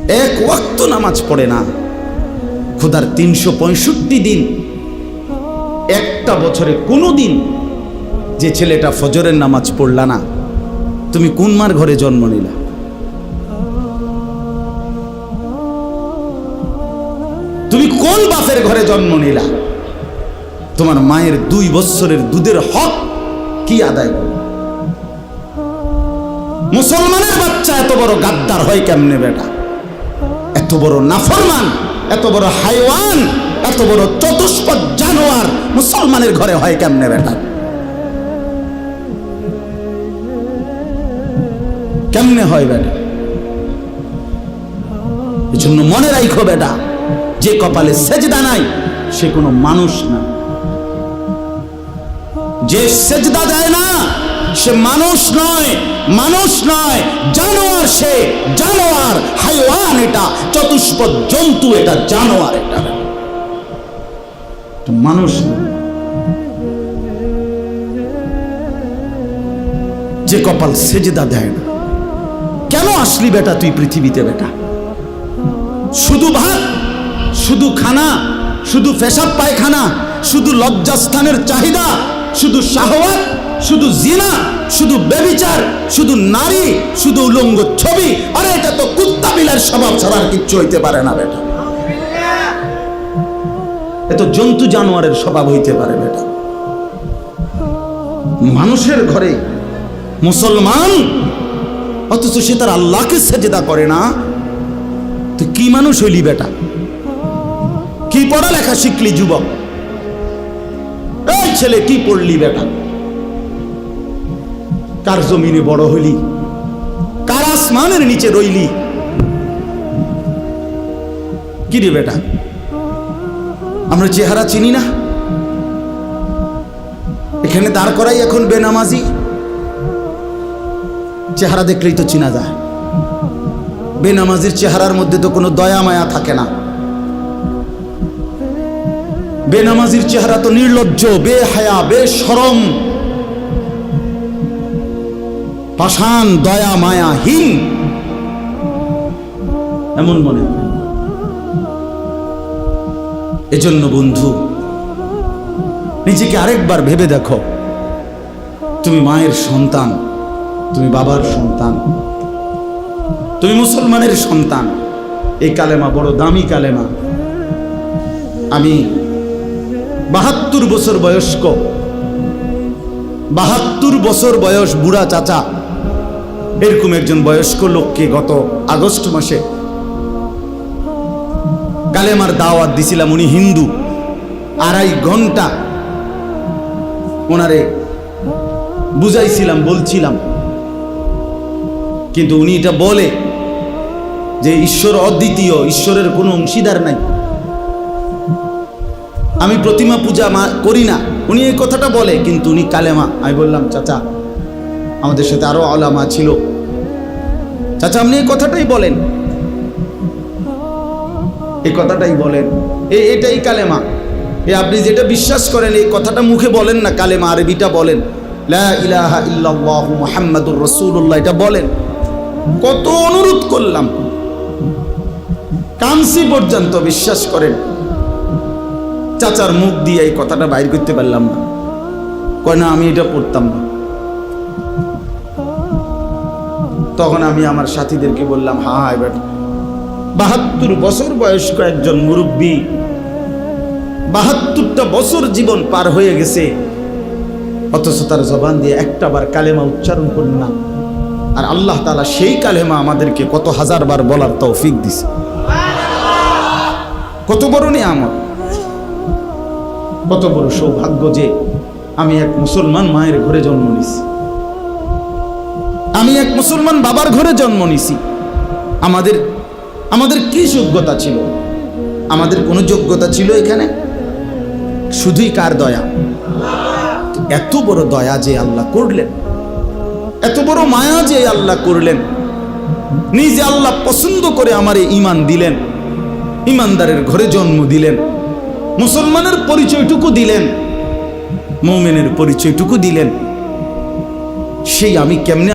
এক ওয়াক্ত নামাজ পড়ে না, খোদার 365 দিন, একটা বছরে কোনো দিন যে ছেলেটা ফজরের নামাজ পড়লা না, তুমি কোন মার ঘরে জন্ম নিলা? তুমি কোন বাপের ঘরে জন্ম নিলা? তোমার মায়ের 2 বছরের দুধের হক কি আদায় করো? মুসলমানের বাচ্চা এত বড় গাদ্দার হয় কেমনে বেটা? এত বড় নাফরমান, এত বড় হাইওয়ান, এত বড় চতুষ্পদ জানোয়ার মুসলমানের ঘরে হয় কেমনে বেটা? কেমনে হয় বেটা? এজন্য মনে রাখো বেটা, যে কপালে সেজদা নাই সে কোনো মানুষ না। যে সেজদা দেয় না সে মানুষ নয়, মানুষ নয়, জানোয়ার। সে জানোয়ার, হাইওয়ান, এটা চতুষ্পদ জন্তু, এটা জানোয়ার, এটা মানুষ না। যে কপাল সেজদা দেয় না, কেন আসলি বেটা তুই পৃথিবীতে বেটা? শুধু ভাত, শুধু খানা, শুধু পেশাব পায়খানা, শুধু লজ্জাস্থানের চাহিদা, শুধু শাহওয়াত, শুধু জিনা, শুধু ব্যভিচার, শুধু নারী, শুধু উলঙ্গ ছবি। আরে এটা তো কুত্তা বিলার স্বভাব ছাড়া আর কিচ্ছু হইতে পারে না বেটা। এত জন্তু জানোয়ারের স্বভাব হইতে পারে বেটা? মানুষের ঘরে মুসলমান, অথচ সে তার আল্লাহকে সেজদা করে না। তুই কি মানুষ হইলি বেটা? কি পড়ালেখা শিখলি যুবক? এই ছেলে কি পড়লি বেটা? কার জমিনে বড় হইলি? কার আসমানের নিচে রইলি? কি রে বেটা, আমরা চেহারা চিনি না? এখানে দাঁড় করাই এখন বেনামাজি। চেহারা দেখলেই তো চিনা যায়। বেনামাজির চেহারার মধ্যে তো কোনো দয়া মায়া থাকে না। বেনামাজির চেহারা তো নির্লজ্জ, বেহায়া, বেশরম, পাষাণ, দয়া মায়াহীন, এমন মনে হয়। এজন্য বন্ধু, নিজেকে আরেকবার ভেবে দেখো। তুমি মায়ের সন্তান, তুমি বাবার সন্তান, তুমি মুসলমানের সন্তান। এই কালেমা বড় দামি কালেমা। আমি 72 বছর বয়স্ক, 72 বছর বয়স বুড়া চাচা, এরকম একজন বয়স্ক লোককে গত আগস্ট মাসে কালেমার দাওয়াত দিছিলাম। উনি হিন্দু। 2.5 ঘন্টা ওনারে বুঝাইছিলাম, বলছিলাম, কিন্তু উনি এটা বলে যে ঈশ্বর অদ্বিতীয়, ঈশ্বরের কোনো অংশীদার নাই, আমি প্রতিমা পূজা করি না। উনি এই কথাটা বলে, কিন্তু উনি কালেমা। আমি বললাম, চাচা, আমাদের সাথে আরো আলেমা ছিল, চাচা আপনি এই কথাটাই বলেন, এই কথাটাই বলেন, এটাই কালেমা। আপনি যেটা বিশ্বাস করেন এই কথাটা মুখে বলেন না, কালেমা আরবিটা বলেন, লা ইলাহা ইল্লাল্লাহু মুহাম্মাদুর রাসূলুল্লাহ, এটা বলেন। কত অনুরোধ করলাম, কানসি পর্যন্ত, বিশ্বাস করেন চাচার মুখ দিয়ে এই কথাটা বাইর করতে পারলাম না। কয় না, আমি এটা পড়তাম না। তখন আমি আমার সাথীদেরকে বললাম, হ্যাঁ এবার 72 বছর বয়স্ক একজন মুরব্বী, 72টা বছর জীবন পার হয়ে গেছে, অথচ তার জবান দিয়ে একটাবার কালেমা উচ্চারণ করল না। আর আল্লাহ তাআলা সেই কালেমা আমাদেরকে কত হাজারবার বলার তৌফিক দিছে। কত বড় নিয়ামত, কত বড় সৌভাগ্য যে আমি এক মুসলমান মায়ের ঘরে জন্ম নিছি, আমি এক মুসলমান বাবার ঘরে জন্ম নিছি। আমাদের কি যোগ্যতা ছিল? আমাদের কোনো যোগ্যতা ছিল এখানে? শুধুই কার দয়া? এত বড় দয়া যে আল্লাহ করলেন, এত বড় মায়া যে আল্লাহ করলেন, নিজে আল্লাহ পছন্দ করে আমারে ঈমান দিলেন, ঈমানদারের ঘরে জন্ম দিলেন, মুসলমানের পরিচয়টুকু দিলেন, মুমিনের পরিচয়টুকু দিলেন। সেই আমি কেমনে